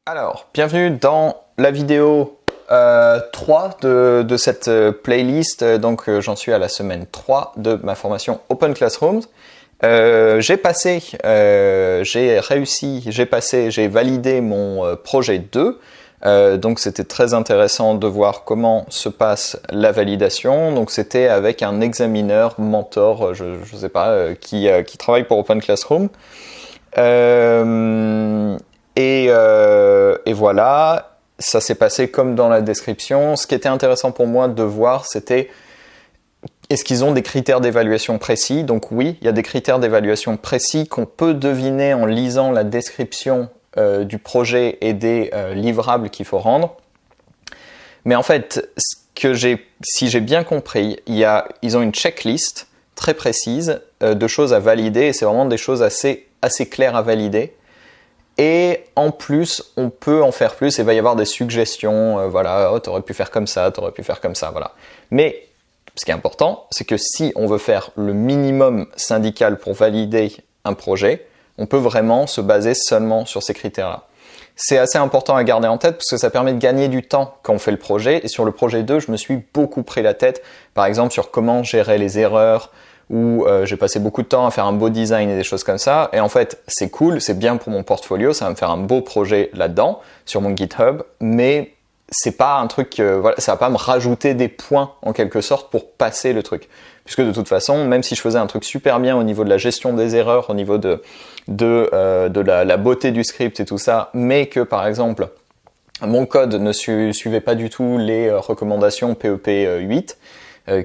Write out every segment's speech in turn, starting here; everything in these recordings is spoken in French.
Alors, bienvenue dans la vidéo 3 de cette playlist. Donc, j'en suis à la semaine 3 de ma formation Open Classrooms. J'ai validé mon projet 2. Donc, c'était très intéressant de voir comment se passe la validation. Donc, c'était avec un examineur, mentor, je sais pas, qui travaille pour Open Classroom. Et voilà, ça s'est passé comme dans la description. Ce qui était intéressant pour moi de voir, c'était est-ce qu'ils ont des critères d'évaluation précis? Donc oui, il y a des critères d'évaluation précis qu'on peut deviner en lisant la description du projet et des livrables qu'il faut rendre. Mais en fait, si j'ai bien compris, ils ont une checklist très précise de choses à valider et c'est vraiment des choses assez claires à valider. Et en plus, on peut en faire plus, il va y avoir des suggestions, voilà, oh, t'aurais pu faire comme ça, voilà. Mais ce qui est important, c'est que si on veut faire le minimum syndical pour valider un projet, on peut vraiment se baser seulement sur ces critères-là. C'est assez important à garder en tête parce que ça permet de gagner du temps quand on fait le projet. Et sur le projet 2, je me suis beaucoup pris la tête, par exemple sur comment gérer les erreurs, où j'ai passé beaucoup de temps à faire un beau design et des choses comme ça. Et en fait, c'est cool, c'est bien pour mon portfolio, ça va me faire un beau projet là-dedans, sur mon GitHub, mais c'est pas un truc, voilà, ça va pas me rajouter des points en quelque sorte pour passer le truc. Puisque de toute façon, même si je faisais un truc super bien au niveau de la gestion des erreurs, au niveau de la beauté du script et tout ça, mais que par exemple, mon code ne suivait pas du tout les recommandations PEP 8,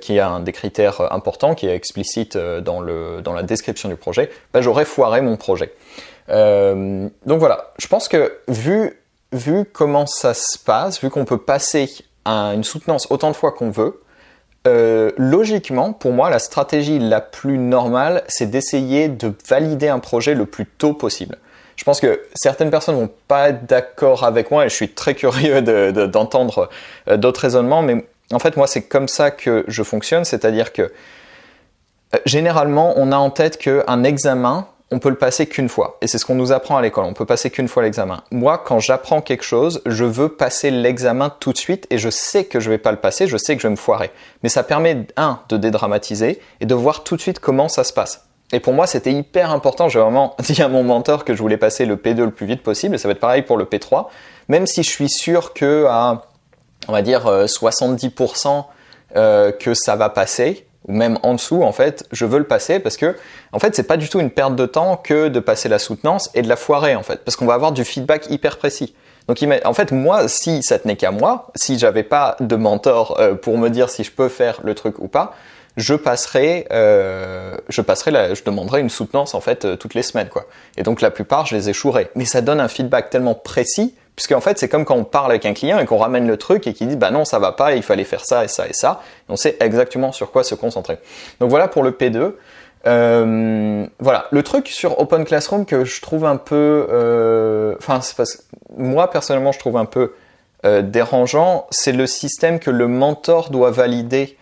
qui est un des critères importants, qui est explicite dans la description du projet, bah, j'aurais foiré mon projet. Donc voilà, je pense que vu comment ça se passe, vu qu'on peut passer à une soutenance autant de fois qu'on veut, logiquement, pour moi, la stratégie la plus normale, c'est d'essayer de valider un projet le plus tôt possible. Je pense que certaines personnes vont pas être d'accord avec moi et je suis très curieux d'entendre d'autres raisonnements, mais en fait, moi, c'est comme ça que je fonctionne, c'est-à-dire que généralement, on a en tête qu'un examen, on peut le passer qu'une fois. Et c'est ce qu'on nous apprend à l'école, on peut passer qu'une fois l'examen. Moi, quand j'apprends quelque chose, je veux passer l'examen tout de suite et je sais que je vais pas le passer, je sais que je vais me foirer. Mais ça permet, de dédramatiser et de voir tout de suite comment ça se passe. Et pour moi, c'était hyper important. J'ai vraiment dit à mon mentor que je voulais passer le P2 le plus vite possible et ça va être pareil pour le P3. Même si je suis sûr que on va dire 70% que ça va passer, ou même en dessous, en fait, je veux le passer parce que, en fait, c'est pas du tout une perte de temps que de passer la soutenance et de la foirer, en fait, parce qu'on va avoir du feedback hyper précis. Donc, en fait, moi, si ça tenait qu'à moi, si j'avais pas de mentor pour me dire si je peux faire le truc ou pas, je demanderais une soutenance, en fait, toutes les semaines, quoi. Et donc, la plupart, je les échouerais. Mais ça donne un feedback tellement précis, puisque en fait, c'est comme quand on parle avec un client et qu'on ramène le truc et qu'il dit bah non, ça va pas, il fallait faire ça et ça et ça. Et on sait exactement sur quoi se concentrer. Donc voilà pour le P2. Voilà, le truc sur Open Classroom que je trouve un peu, c'est parce que moi personnellement je trouve un peu dérangeant, c'est le système que le mentor doit valider,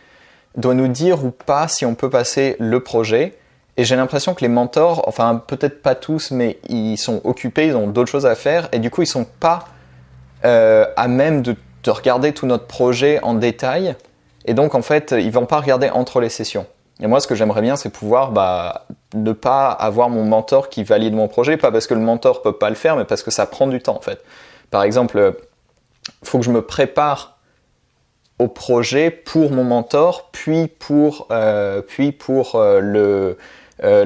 doit nous dire ou pas si on peut passer le projet. Et j'ai l'impression que les mentors, enfin peut-être pas tous, mais ils sont occupés, ils ont d'autres choses à faire, et du coup ils sont pas à même de regarder tout notre projet en détail, et donc en fait ils vont pas regarder entre les sessions. Et moi ce que j'aimerais bien c'est pouvoir ne pas avoir mon mentor qui valide mon projet, pas parce que le mentor peut pas le faire, mais parce que ça prend du temps en fait. Par exemple, faut que je me prépare au projet pour mon mentor, puis pour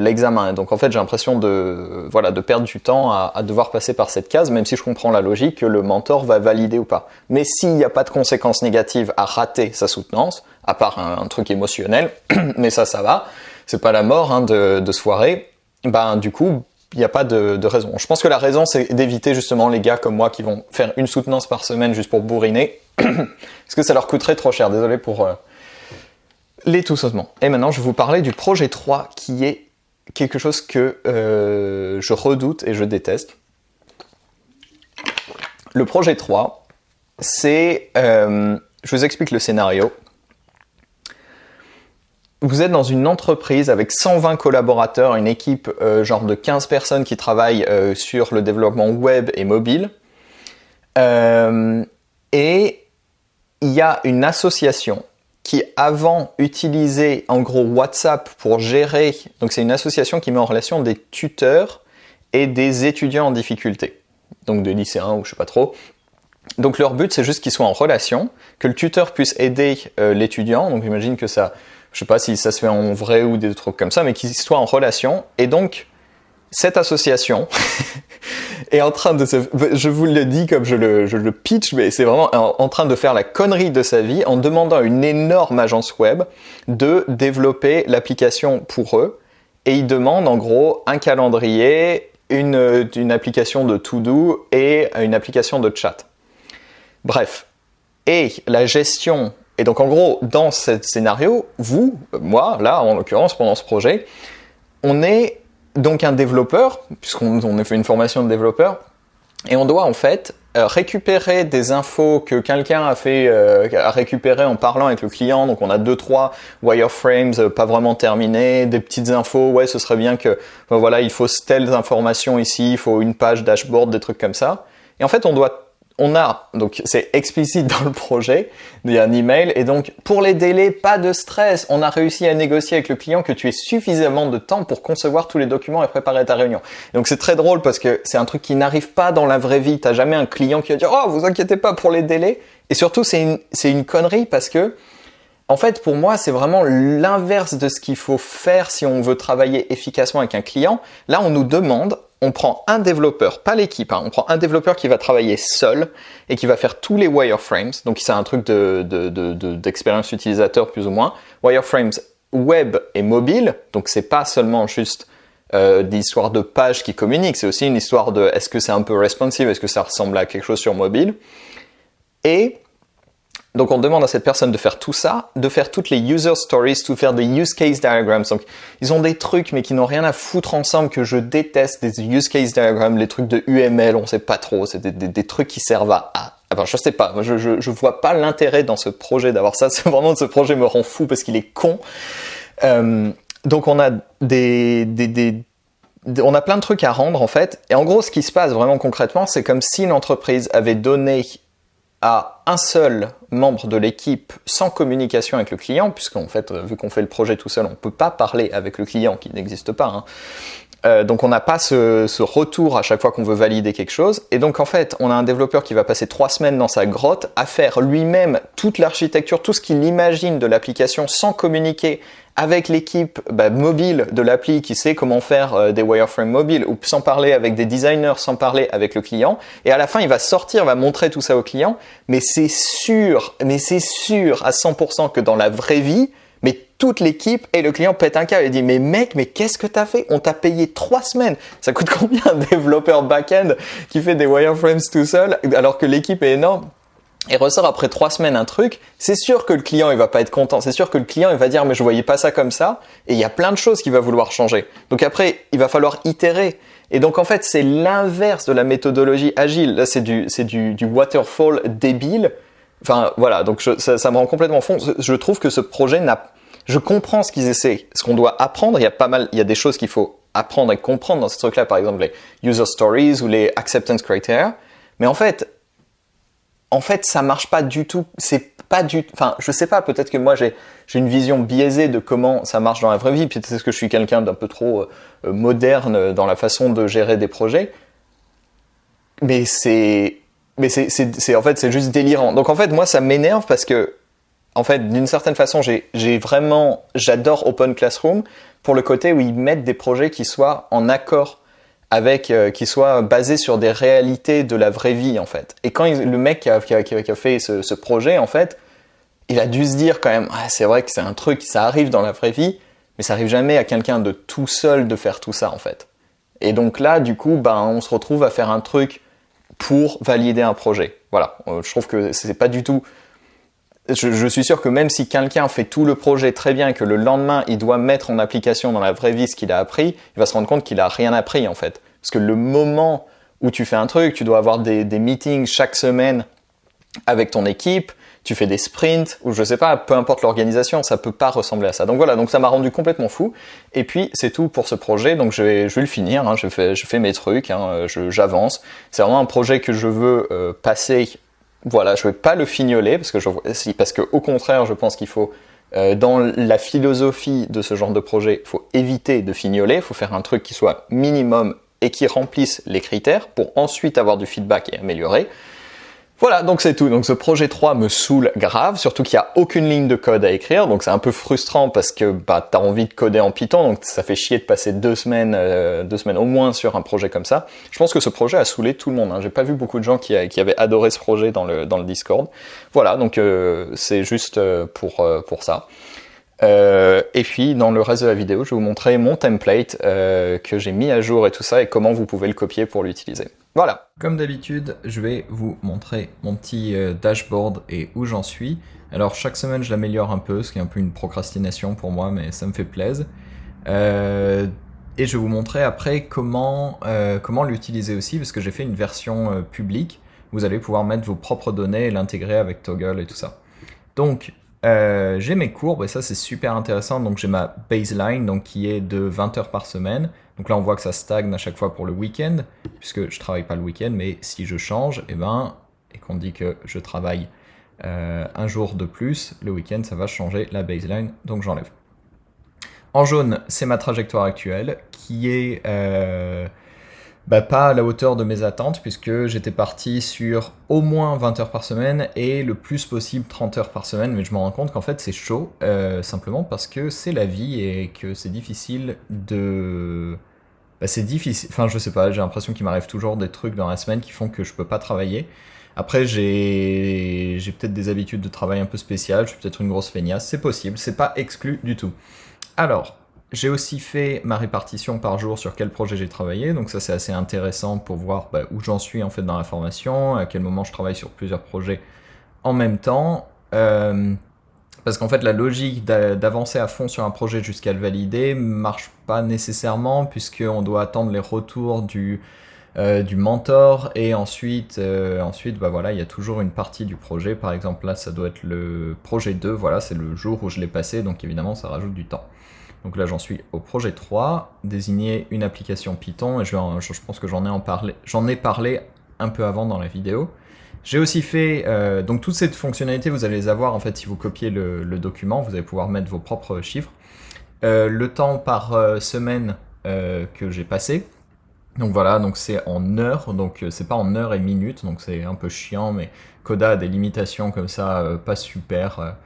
l'examen. Donc en fait j'ai l'impression de perdre du temps à devoir passer par cette case, même si je comprends la logique que le mentor va valider ou pas. Mais s'il n'y a pas de conséquences négatives à rater sa soutenance, à part un truc émotionnel, mais ça va, c'est pas la mort de se foirer, du coup il n'y a pas de raison. Je pense que la raison c'est d'éviter justement les gars comme moi qui vont faire une soutenance par semaine juste pour bourriner, parce que ça leur coûterait trop cher, désolé pour les tout-sautements. Et maintenant, je vais vous parler du projet 3, qui est quelque chose que je redoute et je déteste. Le projet 3, c'est... je vous explique le scénario. Vous êtes dans une entreprise avec 120 collaborateurs, une équipe genre de 15 personnes qui travaillent sur le développement web et mobile. Et il y a une association qui avant utilisait en gros WhatsApp pour gérer, donc c'est une association qui met en relation des tuteurs et des étudiants en difficulté, donc des lycéens ou je sais pas trop. Donc leur but c'est juste qu'ils soient en relation, que le tuteur puisse aider l'étudiant, donc j'imagine que ça, je sais pas si ça se fait en vrai ou des trucs comme ça, mais qu'ils soient en relation, et donc cette association est en train de se... Je vous le dis comme je le pitch, mais c'est vraiment en train de faire la connerie de sa vie en demandant à une énorme agence web de développer l'application pour eux. Et ils demandent en gros un calendrier, une application de to-do et une application de chat. Bref. Et la gestion... Et donc en gros, dans ce scénario, vous, moi, là en l'occurrence, pendant ce projet, on est... donc un développeur, puisqu'on a fait une formation de développeur, et on doit en fait récupérer des infos que quelqu'un a récupérées en parlant avec le client. Donc on a 2-3 wireframes pas vraiment terminés, des petites infos, ouais ce serait bien que voilà il faut telles informations ici, il faut une page dashboard, des trucs comme ça. Et en fait donc c'est explicite dans le projet, il y a un email, et donc pour les délais, pas de stress, on a réussi à négocier avec le client que tu aies suffisamment de temps pour concevoir tous les documents et préparer ta réunion. Et donc c'est très drôle parce que c'est un truc qui n'arrive pas dans la vraie vie, t'as jamais un client qui va dire « Oh, vous inquiétez pas pour les délais », et surtout c'est une connerie parce que en fait, pour moi, c'est vraiment l'inverse de ce qu'il faut faire si on veut travailler efficacement avec un client. Là, on nous demande, on prend un développeur, pas l'équipe, on prend un développeur qui va travailler seul et qui va faire tous les wireframes. Donc, c'est un truc d'expérience utilisateur plus ou moins. Wireframes web et mobile. Donc, c'est pas seulement juste d'histoire de pages qui communiquent. C'est aussi une histoire de est-ce que c'est un peu responsive, est-ce que ça ressemble à quelque chose sur mobile. Et donc on demande à cette personne de faire tout ça, de faire toutes les user stories, de faire des use case diagrams. Donc ils ont des trucs mais qui n'ont rien à foutre ensemble que je déteste, des use case diagrams, les trucs de UML, on sait pas trop, c'est des trucs qui servent à... Enfin je sais pas, je vois pas l'intérêt dans ce projet d'avoir ça, c'est vraiment ce projet me rend fou parce qu'il est con. Donc on a on a plein de trucs à rendre en fait, et en gros ce qui se passe vraiment concrètement, c'est comme si une entreprise avait donné à un seul membre de l'équipe sans communication avec le client, puisqu'en fait, vu qu'on fait le projet tout seul, on ne peut pas parler avec le client qui n'existe pas. Donc on n'a pas ce retour à chaque fois qu'on veut valider quelque chose. Et donc en fait, on a un développeur qui va passer 3 semaines dans sa grotte à faire lui-même toute l'architecture, tout ce qu'il imagine de l'application sans communiquer avec l'équipe mobile de l'appli qui sait comment faire des wireframes mobiles, ou sans parler avec des designers, sans parler avec le client. Et à la fin, il va sortir, va montrer tout ça au client. Mais c'est sûr à 100% que dans la vraie vie, mais toute l'équipe et le client pète un câble et dit « Mais mec, mais qu'est-ce que t'as fait? On t'a payé 3 semaines. Ça coûte combien un développeur back-end qui fait des wireframes tout seul alors que l'équipe est énorme ?» Et ressort après 3 semaines un truc, c'est sûr que le client il va pas être content, c'est sûr que le client il va dire mais je voyais pas ça comme ça, et il y a plein de choses qu'il va vouloir changer. Donc après, il va falloir itérer. Et donc en fait, c'est l'inverse de la méthodologie agile. Là, c'est du waterfall débile. Enfin voilà, donc ça me rend complètement fond. Je trouve que ce projet je comprends ce qu'ils essaient, ce qu'on doit apprendre. Il y a des choses qu'il faut apprendre et comprendre dans ce truc-là, par exemple les user stories ou les acceptance criteria. Mais en fait, ça marche pas du tout. C'est pas du. Enfin, je sais pas. Peut-être que moi j'ai une vision biaisée de comment ça marche dans la vraie vie. Peut-être que je suis quelqu'un d'un peu trop moderne dans la façon de gérer des projets. Mais c'est en fait c'est juste délirant. Donc en fait moi ça m'énerve parce que en fait d'une certaine façon j'adore Open Classroom pour le côté où ils mettent des projets qui soient en accord avec qui soit basé sur des réalités de la vraie vie en fait. Et quand le mec qui a fait ce projet en fait, il a dû se dire quand même c'est vrai que c'est un truc, ça arrive dans la vraie vie, mais ça arrive jamais à quelqu'un de tout seul de faire tout ça en fait. Et donc là du coup on se retrouve à faire un truc pour valider un projet. Voilà, je trouve que c'est pas du tout... Je suis sûr que même si quelqu'un fait tout le projet très bien et que le lendemain, il doit mettre en application dans la vraie vie ce qu'il a appris, il va se rendre compte qu'il a rien appris en fait. Parce que le moment où tu fais un truc, tu dois avoir des meetings chaque semaine avec ton équipe, tu fais des sprints, ou je sais pas, peu importe l'organisation, ça peut pas ressembler à ça. Donc voilà, donc ça m'a rendu complètement fou. Et puis c'est tout pour ce projet, donc je vais le finir, hein, je fais mes trucs, hein, j'avance. C'est vraiment un projet que je veux passer. Voilà, je vais pas le fignoler parce que au contraire, je pense qu'il faut dans la philosophie de ce genre de projet, il faut éviter de fignoler, il faut faire un truc qui soit minimum et qui remplisse les critères pour ensuite avoir du feedback et améliorer. Voilà, donc c'est tout. Donc ce projet 3 me saoule grave, surtout qu'il n'y a aucune ligne de code à écrire, donc c'est un peu frustrant parce que t'as envie de coder en Python, donc ça fait chier de passer 2 semaines au moins sur un projet comme ça. Je pense que ce projet a saoulé tout le monde, hein. J'ai pas vu beaucoup de gens qui avaient adoré ce projet dans le Discord. Voilà, donc c'est juste pour ça. Et puis dans le reste de la vidéo, je vais vous montrer mon template que j'ai mis à jour et tout ça, et comment vous pouvez le copier pour l'utiliser. Voilà. Comme d'habitude, je vais vous montrer mon petit dashboard et où j'en suis. Alors chaque semaine, je l'améliore un peu, ce qui est un peu une procrastination pour moi, mais ça me fait plaisir. Et je vais vous montrer après comment l'utiliser aussi, parce que j'ai fait une version publique. Vous allez pouvoir mettre vos propres données et l'intégrer avec Toggle et tout ça. Donc, j'ai mes courbes et ça c'est super intéressant. Donc j'ai ma baseline donc, qui est de 20 heures par semaine. Donc là on voit que ça stagne à chaque fois pour le week-end, puisque je travaille pas le week-end, mais si je change, et qu'on dit que je travaille un jour de plus, le week-end ça va changer la baseline, donc j'enlève. En jaune, c'est ma trajectoire actuelle qui est pas à la hauteur de mes attentes, puisque j'étais parti sur au moins 20 heures par semaine et le plus possible 30 heures par semaine, mais je me rends compte qu'en fait c'est chaud, simplement parce que c'est la vie et que c'est difficile de... c'est difficile, enfin je sais pas, j'ai l'impression qu'il m'arrive toujours des trucs dans la semaine qui font que je peux pas travailler. Après j'ai peut-être des habitudes de travail un peu spéciales, je suis peut-être une grosse feignasse, c'est possible, c'est pas exclu du tout. Alors, j'ai aussi fait ma répartition par jour sur quel projet j'ai travaillé, donc ça c'est assez intéressant pour voir où j'en suis en fait dans la formation, à quel moment je travaille sur plusieurs projets en même temps, parce qu'en fait la logique d'avancer à fond sur un projet jusqu'à le valider marche pas nécessairement, puisqu'on doit attendre les retours du mentor, et ensuite voilà, il y a toujours une partie du projet. Par exemple là ça doit être le projet 2, voilà, c'est le jour où je l'ai passé, donc évidemment ça rajoute du temps. Donc là j'en suis au projet 3, désigner une application Python, et je pense que j'en ai parlé un peu avant dans la vidéo. J'ai aussi fait, donc toutes ces fonctionnalités vous allez les avoir en fait si vous copiez le document, vous allez pouvoir mettre vos propres chiffres. Le temps par semaine que j'ai passé, donc voilà, donc c'est en heures, donc c'est pas en heures et minutes, donc c'est un peu chiant, mais Coda a des limitations comme ça, pas super,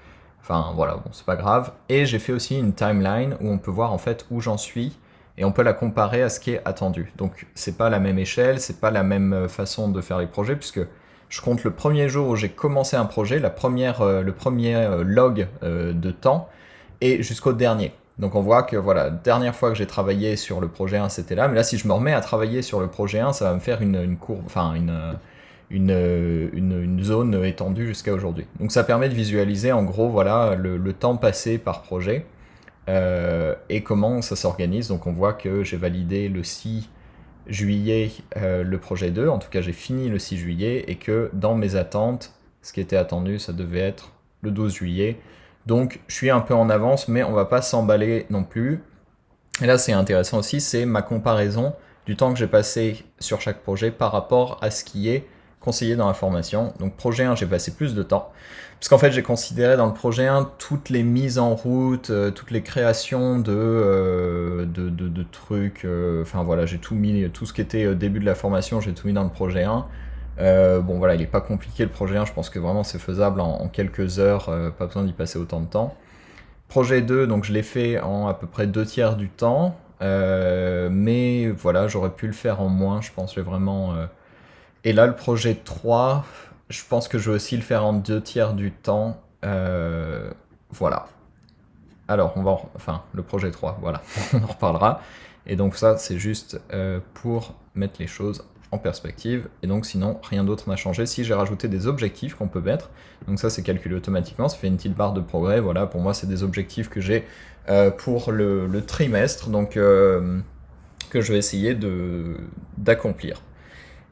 enfin voilà, bon c'est pas grave. Et j'ai fait aussi une timeline où on peut voir en fait où j'en suis, et on peut la comparer à ce qui est attendu. Donc c'est pas la même échelle, c'est pas la même façon de faire les projets, puisque je compte le premier jour où j'ai commencé un projet, le premier log de temps, et jusqu'au dernier. Donc on voit que voilà, la dernière fois que j'ai travaillé sur le projet 1, c'était là, mais là si je me remets à travailler sur le projet 1, ça va me faire une courbe, enfin une zone étendue jusqu'à aujourd'hui. Donc ça permet de visualiser en gros voilà le temps passé par projet et comment ça s'organise. Donc on voit que j'ai validé le 6 juillet le projet 2, en tout cas j'ai fini le 6 juillet, et que dans mes attentes, ce qui était attendu, ça devait être le 12 juillet. Donc je suis un peu en avance, mais on va pas s'emballer non plus. Et là c'est intéressant aussi, c'est ma comparaison du temps que j'ai passé sur chaque projet par rapport à ce qui est conseillé dans la formation. Donc projet 1, j'ai passé plus de temps, parce qu'en fait j'ai considéré dans le projet 1 toutes les mises en route, toutes les créations de trucs, enfin voilà, j'ai tout mis, tout ce qui était début de la formation, j'ai tout mis dans le projet 1. Bon voilà, il est pas compliqué le projet 1, je pense que vraiment c'est faisable en quelques heures, pas besoin d'y passer autant de temps. Projet 2, donc je l'ai fait en à peu près 2/3 du temps, mais voilà, j'aurais pu le faire en moins, je pense, j'ai vraiment... Et là, le projet 3, je pense que je vais aussi le faire en 2/3 du temps, voilà. Alors, le projet 3, voilà, on en reparlera. Et donc ça, c'est juste pour mettre les choses en perspective, et donc sinon rien d'autre n'a changé. Si j'ai rajouté des objectifs qu'on peut mettre, donc ça c'est calculé automatiquement, ça fait une petite barre de progrès, voilà, pour moi c'est des objectifs que j'ai pour le trimestre, donc que je vais essayer d'accomplir.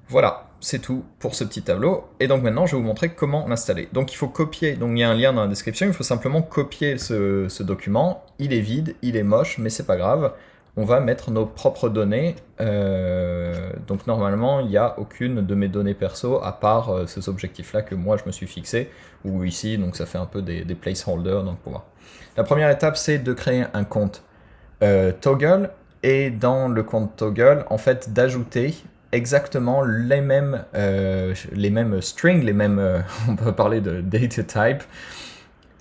Voilà, c'est tout pour ce petit tableau. Et donc maintenant, je vais vous montrer comment l'installer. Donc il faut copier, donc il y a un lien dans la description, il faut simplement copier ce document. Il est vide, il est moche, mais c'est pas grave. On va mettre nos propres données. Donc normalement, il n'y a aucune de mes données perso, à part ces objectifs-là que moi je me suis fixé, ou ici, donc ça fait un peu des placeholders. Donc pour voir. La première étape, c'est de créer un compte Toggle, et dans le compte Toggle, en fait, d'ajouter exactement les mêmes strings, les mêmes, on peut parler de data type,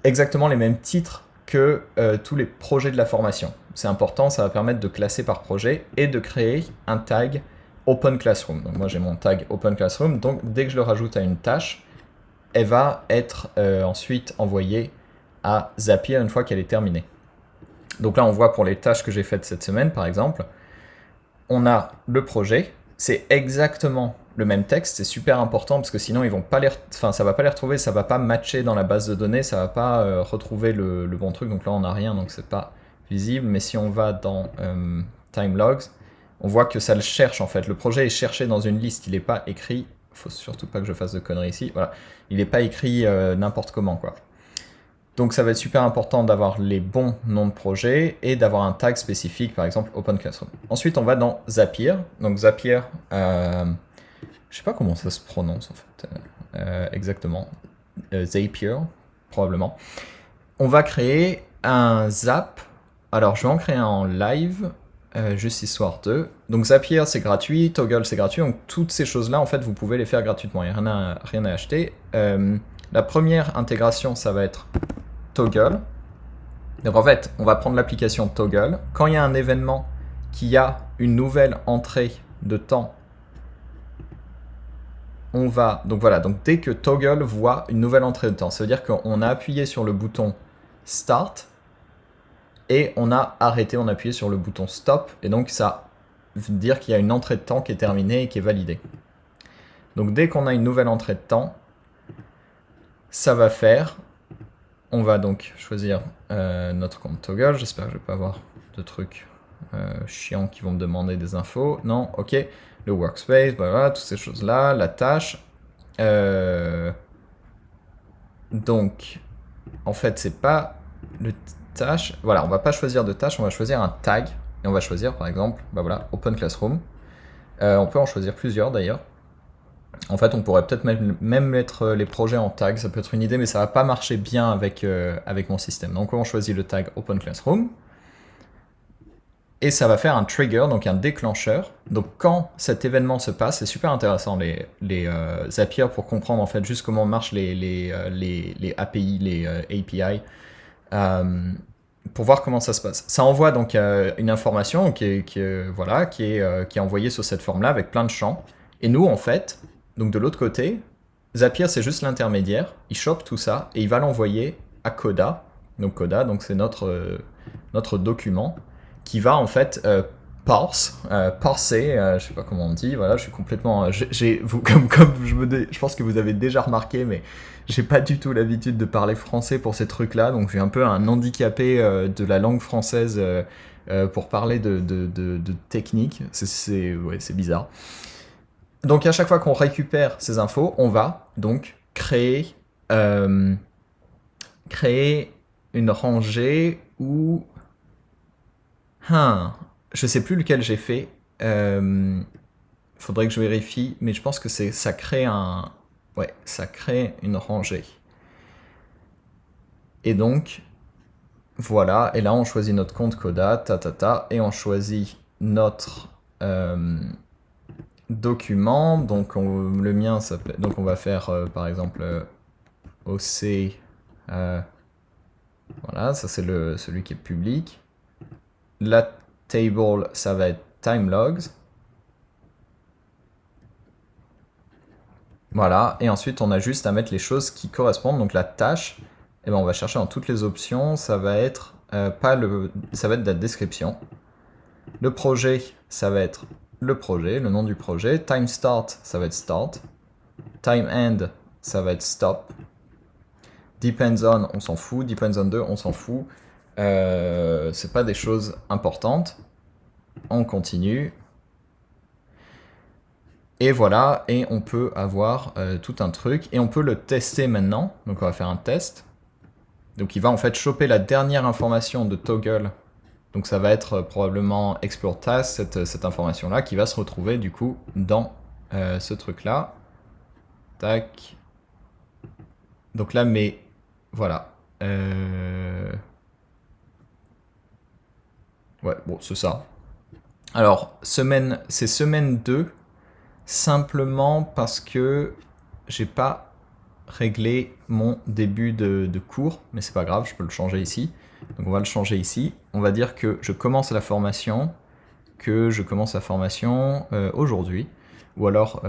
exactement les mêmes titres que tous les projets de la formation. C'est important, ça va permettre de classer par projet et de créer un tag Open Classroom. Donc moi j'ai mon tag Open Classroom, donc dès que je le rajoute à une tâche, elle va être ensuite envoyée à Zapier une fois qu'elle est terminée. Donc là on voit pour les tâches que j'ai faites cette semaine par exemple, on a le projet, c'est exactement le même texte, c'est super important parce que sinon ils vont pas ça va pas les retrouver, ça va pas matcher dans la base de données, ça va pas retrouver le bon truc. Donc là on n'a rien, donc c'est pas visible. Mais si on va dans time logs, on voit que ça le cherche en fait. Le projet est cherché dans une liste, il n'est pas écrit. Faut surtout pas que je fasse de conneries ici. Voilà, il n'est pas écrit n'importe comment quoi. Donc ça va être super important d'avoir les bons noms de projet et d'avoir un tag spécifique, par exemple Open Classroom. Ensuite, on va dans Zapier. Donc Zapier, je sais pas comment ça se prononce en fait, exactement. Zapier, probablement. On va créer un Zap. Alors je vais en créer un en live, juste histoire de. Donc Zapier c'est gratuit, Toggle c'est gratuit, donc toutes ces choses-là en fait vous pouvez les faire gratuitement, il n'y a rien à acheter. La première intégration ça va être Toggle. Donc en fait, on va prendre l'application Toggle. Quand il y a un événement qui a une nouvelle entrée de temps, on va... Donc voilà, donc dès que Toggle voit une nouvelle entrée de temps, ça veut dire qu'on a appuyé sur le bouton Start et on a arrêté, on a appuyé sur le bouton Stop, et donc ça veut dire qu'il y a une entrée de temps qui est terminée et qui est validée. Donc dès qu'on a une nouvelle entrée de temps, ça va faire... On va donc choisir notre compte Toggle. J'espère que je ne vais pas avoir de trucs chiants qui vont me demander des infos. Non, ok. Le workspace, voilà, toutes ces choses-là. La tâche. Donc, en fait, c'est pas le tâche. Voilà, on va pas choisir de tâche, on va choisir un tag. Et on va choisir, par exemple, voilà, Open Classroom. On peut en choisir plusieurs d'ailleurs. En fait, on pourrait peut-être même mettre les projets en tag, ça peut être une idée, mais ça va pas marcher bien avec mon système. Donc on choisit le tag Open Classroom, et ça va faire un trigger, donc un déclencheur. Donc quand cet événement se passe, c'est super intéressant les Zapier pour comprendre en fait juste comment marchent les API, les API, pour voir comment ça se passe. Ça envoie donc une information qui est envoyée sur cette forme-là avec plein de champs. Et nous, en fait, donc de l'autre côté, Zapier c'est juste l'intermédiaire, il chope tout ça et il va l'envoyer à Coda. Donc Coda, donc c'est notre document qui va en fait parser, je sais pas comment on dit, voilà, je suis complètement, je pense que vous avez déjà remarqué, mais j'ai pas du tout l'habitude de parler français pour ces trucs-là, donc j'ai un peu un handicapé de la langue française pour parler de technique, c'est bizarre. Donc à chaque fois qu'on récupère ces infos, on va donc créer une rangée où... je sais plus lequel j'ai fait. Faudrait que je vérifie, mais je pense que ça crée ça crée une rangée. Et donc, voilà, et là on choisit notre compte Coda, et on choisit notre... document, donc le mien s'appelle, donc on va faire par exemple OC, voilà, ça c'est celui qui est public. La table, ça va être time logs. Voilà, et ensuite on a juste à mettre les choses qui correspondent, donc la tâche, et ben on va chercher dans toutes les options, ça va être ça va être de la description. Le projet, ça va être le projet, le nom du projet. Time start, ça va être start. Time end, ça va être stop. Depends on, on s'en fout. Depends on 2, on s'en fout. C'est pas des choses importantes. On continue. Et voilà, et on peut avoir tout un truc, et on peut le tester maintenant. Donc on va faire un test. Donc il va en fait choper la dernière information de toggle. Donc ça va être probablement explore task, cette information-là, qui va se retrouver du coup dans ce truc-là. Tac. Donc là, mais voilà. Ouais, bon, c'est ça. Alors, c'est semaine 2, simplement parce que j'ai pas réglé mon début de cours, mais c'est pas grave, je peux le changer ici. Donc on va le changer ici. On va dire que je commence la formation, aujourd'hui, ou alors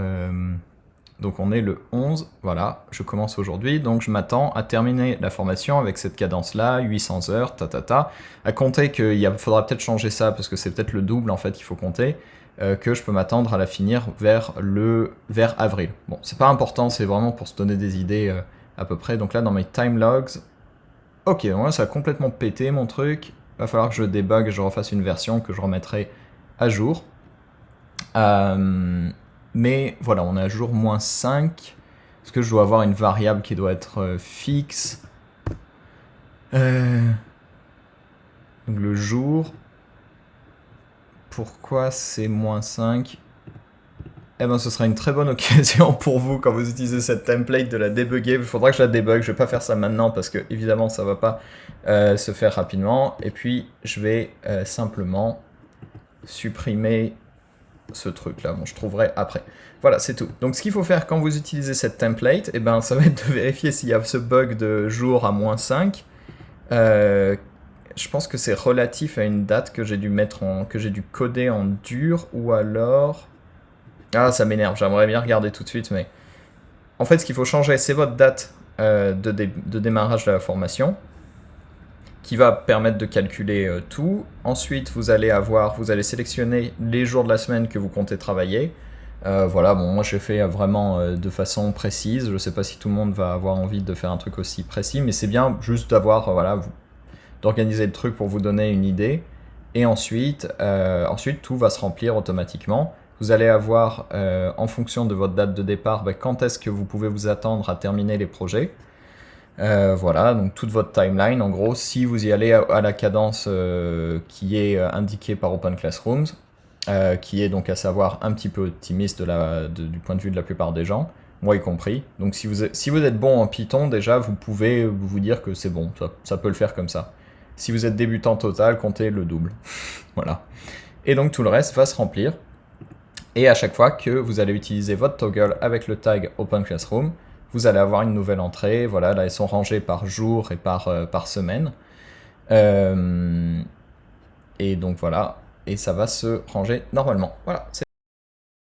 donc on est le 11, voilà, je commence aujourd'hui, donc je m'attends à terminer la formation avec cette cadence-là, 800 heures, à compter qu'il faudra peut-être changer ça, parce que c'est peut-être le double en fait qu'il faut compter, que je peux m'attendre à la finir vers avril. Bon, c'est pas important, c'est vraiment pour se donner des idées à peu près. Donc là, dans mes time logs, ok, donc là, ça a complètement pété mon truc, va falloir que je débug et je refasse une version que je remettrai à jour. Mais voilà, on est à jour -5. Est-ce que je dois avoir une variable qui doit être fixe? Donc le jour. Pourquoi c'est -5? Eh ben ce sera une très bonne occasion pour vous quand vous utilisez cette template de la débugger. Il faudra que je la débug, je vais pas faire ça maintenant parce que évidemment ça va pas se faire rapidement. Et puis je vais simplement supprimer ce truc là, bon je trouverai après. Voilà, c'est tout. Donc ce qu'il faut faire quand vous utilisez cette template, eh ben, ça va être de vérifier s'il y a ce bug de jour à -5. Je pense que c'est relatif à une date que j'ai dû que j'ai dû coder en dur, ou alors... Ah, ça m'énerve, j'aimerais bien regarder tout de suite, mais... En fait, ce qu'il faut changer, c'est votre date de démarrage de la formation, qui va permettre de calculer tout. Ensuite, vous allez sélectionner les jours de la semaine que vous comptez travailler. Voilà, bon, moi j'ai fait vraiment de façon précise. Je sais pas si tout le monde va avoir envie de faire un truc aussi précis, mais c'est bien juste d'avoir, d'organiser le truc pour vous donner une idée. Et ensuite, tout va se remplir automatiquement. Vous allez avoir, en fonction de votre date de départ, quand est-ce que vous pouvez vous attendre à terminer les projets. Voilà, donc toute votre timeline, en gros, si vous y allez à la cadence qui est indiquée par Open Classrooms, qui est donc à savoir un petit peu optimiste du point de vue de la plupart des gens, moi y compris. Donc si vous êtes bon en Python, déjà, vous pouvez vous dire que c'est bon, ça peut le faire comme ça. Si vous êtes débutant total, comptez le double. Voilà. Et donc tout le reste va se remplir. Et à chaque fois que vous allez utiliser votre toggle avec le tag Open Classroom, vous allez avoir une nouvelle entrée. Voilà, là elles sont rangées par jour et par semaine. Et donc voilà, et ça va se ranger normalement. Voilà, c'est